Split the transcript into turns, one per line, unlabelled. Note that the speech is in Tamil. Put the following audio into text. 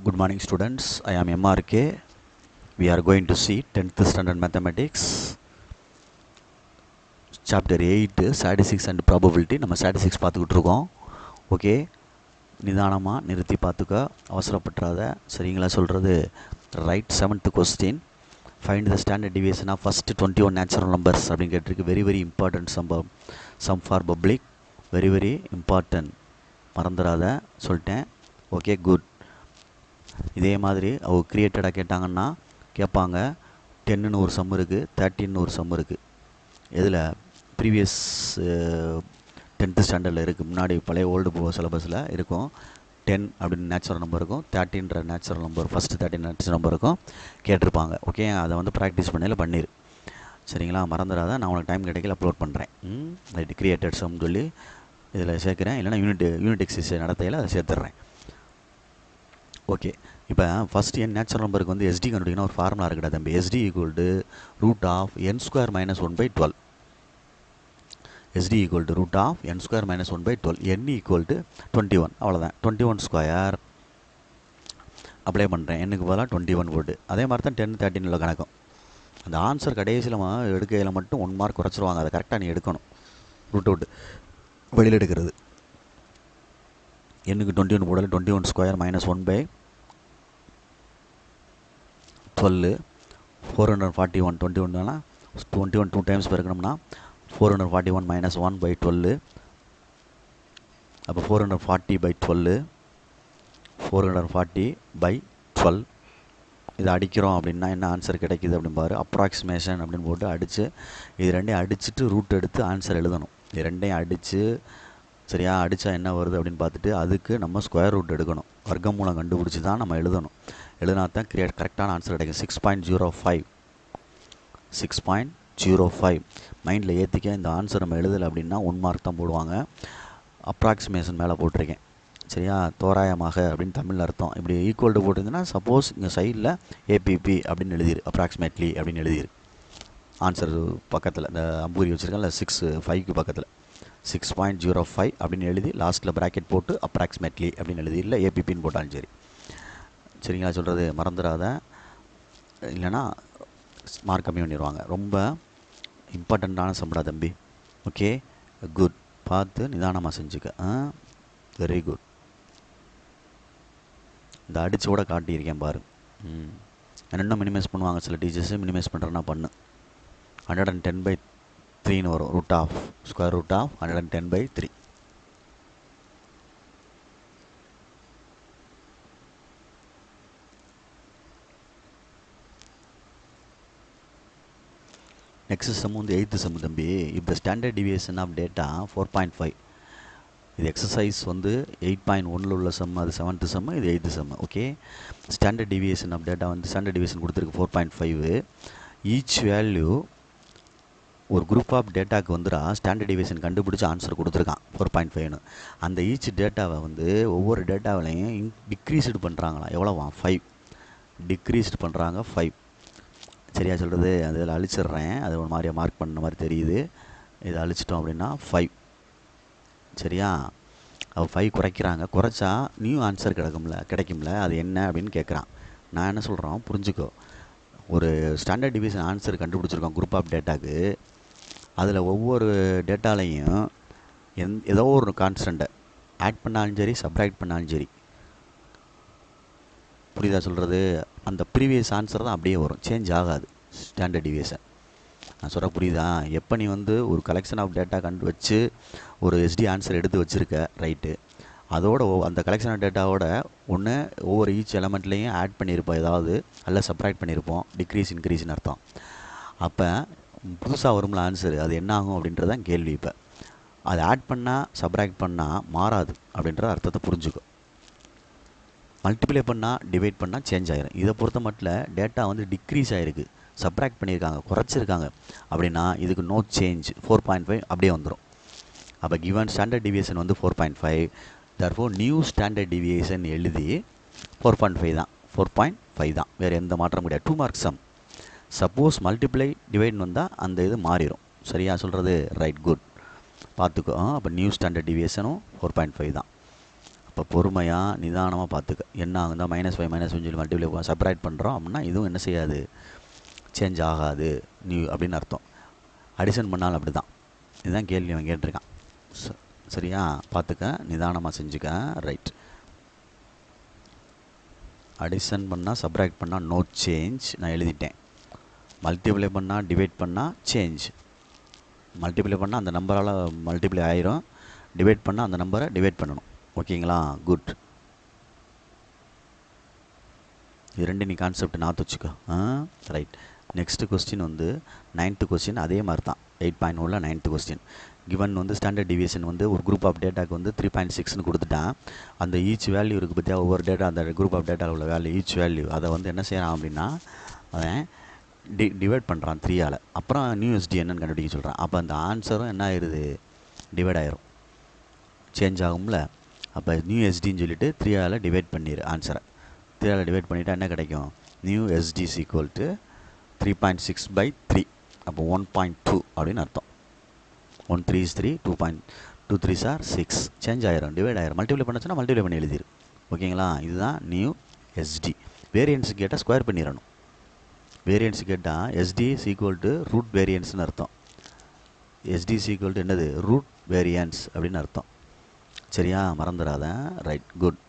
Good morning students, I am MRK. We are going to see 10th standard mathematics chapter 8 statistics and probability. நம்ம statistics பார்த்துக்கிட்டு இருக்கோம். ஓகே, நிதானமாக நிறுத்தி பார்த்துக்க, அவசரப்பட்டுறாத. சரிங்களா சொல்கிறது? Right. 7th question, find the standard deviation of first 21 natural numbers அப்படின்னு கேட்டிருக்கு. Very very important sum for public, very very important, மறந்துடாத சொல்லிட்டேன். Okay, good. இதே மாதிரி அவங்க க்ரியேட்டடாக கேட்டாங்கன்னா கேட்பாங்க. 10ன்னு ஒரு சம் இருக்குது, 13ன்னு ஒரு சம் இருக்குது. இதில் ப்ரீவியஸ் 10th ஸ்டாண்டர்டில் இருக்குது, முன்னாடி பழைய ஓல்டு சிலபஸில் இருக்கும். 10 அப்படின்னு நேச்சுரல் நம்பர் இருக்கும், 13ன்ற natural number, first 13 natural number இருக்கும், கேட்டிருப்பாங்க. ஓகே, அதை வந்து ப்ராக்டிஸ் பண்ணிடு. சரிங்களா, மறந்துடாத. நான் உனக்கு டைம் கிடைக்கல அப்லோட் பண்ணுறேன். ரைட், க்ரியேட்டட் சம் சொல்லி இதில் சேர்க்குறேன். இல்லைனா யூனிட் எக்ஸசைஸ் நடத்தையில் அதை சேர்த்துட்றேன். ஓகே, இப்போ ஃபஸ்ட்டு நேச்சுரல் நம்பருக்கு வந்து எஸ்டி கண்டுபிடிக்கணும். ஒரு ஃபார்முலா இருக்குடா தம்பி. SD equal to root of N square minus 1/12. SD equal to root of N square minus 1/12. N equal to 21. அவ்வளோதான். 21 ஸ்கொயர் அப்ளை பண்ணுறேன். என்னுக்கு பதிலாக 21 போட்டு. அதே மாதிரி தான் 10, 13 உள்ள கணக்கும். அந்த ஆன்சர் கடைசியில் எடுக்கையில் மட்டும் 1 மார்க் குறைச்சிருவாங்க. அதை கரெக்டாக நீ எடுக்கணும். ரூட் வெளியில் எடுக்கிறது. என்னுக்கு 21 போடல. 21 ஸ்கொயர் மைனஸ் 1/12. 441. 21 2 டைம்ஸ் பெருக்கணும்னா 441 மைனஸ் 1/12. அப்போ 440/12. 440/12 இதை அடிக்கிறோம் அப்படின்னா என்ன ஆன்சர் கிடைக்குது அப்படின்னு பாரு. அப்ராக்சிமேஷன் அப்படின்னு போட்டு அடித்து இது ரெண்டையும் அடிச்சுட்டு ரூட் எடுத்து ஆன்சர் எழுதணும். இது ரெண்டையும் அடித்து சரியா அடித்தா என்ன வருது அப்படின்னு பார்த்துட்டு அதுக்கு நம்ம ஸ்கொயர் ரூட் எடுக்கணும். வர்க்கமூலம் கண்டுபிடிச்சி தான் நம்ம எழுதணும். எழுதினா தான் கரெக்டான ஆன்சர் கிடைக்கும். 6.05. 6.05 மைண்டில் ஏற்றிக்க. இந்த ஆன்சர் நம்ம எழுதலை அப்படின்னா 1 மார்க் தான் போடுவாங்க. அப்ராக்சிமேஷன் மேலே போட்டிருக்கேன். சரியா, தோராயமாக அப்படின்னு தமிழ் அர்த்தம். இப்படி ஈக்குவல் டு போட்டிருந்தீங்கன்னா சப்போஸ் இங்கே சைடில் ஏபிபி அப்படின்னு எழுதிரு, அப்ராக்சிமேட்லி அப்படின்னு எழுதிரு. ஆன்சர் பக்கத்தில் இந்த அம்பூரி வச்சுருக்கேன்ல 6.5க்கு பக்கத்தில் 6.05 அப்படின்னு எழுதி லாஸ்ட்டில் ப்ராக்கெட் போட்டு அப்ராக்சிமேட்லி அப்படின்னு எழுதி, இல்லை ஏபிபின்னு போட்டாலும் சரி. சரிங்களா சொல்கிறது? மறந்துடாத, இல்லைனா மார்க் கம்மி பண்ணிடுவாங்க. ரொம்ப இம்பார்ட்டண்ட்டான சம்பளா தம்பி. Okay, good. பார்த்து நிதானமாக செஞ்சுக்க. Very good. இந்த அடிச்சோட காட்டியிருக்கேன் பாரு. இன்னும் மினிமைஸ் பண்ணுவாங்க சில டீச்சர்ஸு. மினிமைஸ் பண்ணுறேன்னா பண்ணு. 110/3ன்னு வரும். Root of square root of 110/3. Next sum வந்து 8th சம் தம்பி. If the standard deviation of data 4.5. இது எக்ஸசைஸ் வந்து 8.1ல் உள்ள சம். அது 7th சம், இது 8th sum. Okay, standard deviation of data வந்து ஸ்டாண்டர்ட் டிவியேஷன் கொடுத்துருக்கு 4.5. ஈச் வேல்யூ ஒரு குரூப் ஆஃப் டேட்டாவுக்கு வந்துடா ஸ்டாண்டர்ட் டிவியேஷன் கண்டுபிடிச்சி ஆன்சர் கொடுத்துருக்கான் 4.5ன்னு. அந்த ஈச் டேட்டாவை வந்து ஒவ்வொரு டேட்டாவிலையும் டிக்ரீஸ்டு பண்ணுறாங்களாம். எவ்வளோவா? 5 டிக்ரீஸ்டு பண்ணுறாங்க. 5. சரியா சொல்கிறது? அதில் அழிச்சிட்றேன். அது ஒரு மாதிரியாக மார்க் பண்ண மாதிரி தெரியுது. இதை அழிச்சிட்டோம் அப்படின்னா 5. சரியா, அவள் 5 குறைக்கிறாங்க. குறைச்சா நியூ ஆன்சர் கிடைக்கும்ல. அது என்ன அப்படின்னு கேட்குறான். நான் என்ன சொல்கிறோம் புரிஞ்சுக்கோ. ஒரு ஸ்டாண்டர்ட் டிவியேஷன் ஆன்சர் கண்டுபிடிச்சிருக்கோம் குரூப் ஆஃப் டேட்டாவுக்கு. அதில் ஒவ்வொரு டேட்டாலையும் ஏதோ ஒரு கான்ஸ்டண்ட்டை ஆட் பண்ணாலும் சரி, சப்ராக்ட் பண்ணாலும் சரி. புரியுதா சொல்கிறது? அந்த ப்ரீவியஸ் ஆன்சர் தான் அப்படியே வரும், சேஞ்ச் ஆகாது ஸ்டாண்டர்ட் டிவியேஷன். நான் சொல்கிற புரியுதா? எப்போ நீ வந்து ஒரு கலெக்ஷன் ஆஃப் டேட்டா வச்சு ஒரு எஸ்டி ஆன்சர் எடுத்து வச்சுருக்க, ரைட்டு, அதோட அந்த கலெக்ஷன் ஆஃப் டேட்டாவோட ஒன்று ஒவ்வொரு ஈச் எலமெண்ட்லேயும் ஆட் பண்ணியிருப்போம், ஏதாவது அல்ல சப்ராக்ட் பண்ணியிருப்போம். டிக்ரீஸ் இன்க்ரீஸ்னு அர்த்தம். அப்போ புதுசாக வரும்ல ஆன்சர், அது என்ன ஆகும் அப்படின்றது தான் கேள்வி. இப்போ அதை ஆட் பண்ணால் சப்ராக்ட் பண்ணால் மாறாது அப்படின்ற அர்த்தத்தை புரிஞ்சுக்கும். மல்டிப்ளை பண்ணால் டிவைட் பண்ணால் சேஞ்ச் ஆகிரும். இதை பொறுத்த மட்டும் டேட்டா வந்து டிக்ரீஸ் ஆகிருக்கு, சப்ராக்ட் பண்ணியிருக்காங்க, குறைச்சிருக்காங்க அப்படின்னா இதுக்கு நோ சேஞ்ச், 4.5 அப்படியே வந்துடும். அப்போ கிவன் ஸ்டாண்டர்ட் டிவியேஷன் வந்து 4.5. தர்ஃபோர் நியூ ஸ்டாண்டர்ட் டிவியேஷன் எழுதி 4.5 தான். 4.5 தான், வேறு எந்த மாற்றம் கிடையாது. 2 மார்க் சம். சப்போஸ் மல்டிப்ளை டிவைட்னு வந்தால் அந்த இது மாறிடும். சரியா சொல்கிறது? Right, good. பார்த்துக்கோ. அப்போ நியூ ஸ்டாண்டர்ட் டிவியேஷனும் 4.5 தான். இப்போ பொறுமையாக நிதானமாக பார்த்துக்க. என்ன ஆகுதா -5 சொல்லி மல்டிப்ளை செப்பரேட் பண்ணுறோம் அப்படின்னா இதுவும் என்ன செய்யாது, சேஞ்ச் ஆகாது நியூ அப்படின்னு அர்த்தம். அடிஷன் பண்ணாலும் அப்படி தான். இதுதான் கேள்வி அவன் கேட்டிருக்கான். சரியா, பார்த்துக்க, நிதானமாக செஞ்சுக்க. ரைட். அடிஷன் பண்ணால் சப்ராக்ட் பண்ணால் நோ சேஞ்ச், நான் எழுதிட்டேன். மல்டிப்ளை பண்ணால் டிவைட் பண்ணால் சேஞ்ச். மல்டிப்ளை பண்ணால் அந்த நம்பரால் மல்டிப்ளை ஆயிரும், டிவைட் பண்ணால் அந்த நம்பரை டிவைட் பண்ணணும். ஓகேங்களா, குட். இது ரெண்டு நீ கான்செப்ட் நான் வச்சுக்கோ. ரைட். நெக்ஸ்ட் கொஸ்டின் வந்து 9th கொஸ்டின். அதே மாதிரி தான் 8.1ல் 9th கொஸ்டின். கிவன் வந்து ஸ்டாண்டர்ட் டிவியேஷன் வந்து ஒரு குரூப் ஆஃப் டேட்டாக்கு வந்து 3.6ன்னு கொடுத்துட்டான். அந்த ஈச் வேல்யூ இருக்குது பற்றியா, ஒவ்வொரு டேட்டா அந்த குரூப் ஆஃப் டேட்டாவில் உள்ள வேல்யூ ஈச் வேல்யூ அதை வந்து என்ன செய்கிறான் அப்படின்னா அவன் டிவைட் பண்ணுறான் 3ஆல். அப்புறம் நியூ எஸ்டி என்னன்னு கண்டுபிடிக்க சொல்கிறான். அப்போ அந்த ஆன்சரும் என்ன ஆயிடுது, டிவைட் ஆயிரும், சேஞ்ச் ஆகும்ல. அப்போ நியூ எஸ்டின்னு சொல்லிட்டு 3ஆல் டிவைட் பண்ணிடு ஆன்சரை. 3ஆல் டிவைட் பண்ணிவிட்டால் என்ன கிடைக்கும், new SD is equal to 3.6/3. அப்போ 1.2 அப்படின்னு அர்த்தம். 1 3 is 3, 2 3s are 6. சேஞ்ச் ஆயிரும், டிவைட் ஆயிரும். மல்டிப்ளை பண்ணச்சுன்னா மல்டிப்ளை பண்ணி எழுதிரு. ஓகேங்களா, இதுதான் நியூ எஸ்டி. வேரியன்ஸ் கேட்டால் ஸ்கொயர் பண்ணிடணும். வேரியன்ஸ் கேட்டால் SD is equal to root வேரியன்ஸ்னு அர்த்தம். எஸ்டி இஸ் ஈக்குவல் டு என்னது, ரூட் வேரியன்ஸ் அப்படின்னு அர்த்தம். சரியா, மறந்துடாத. Right, good.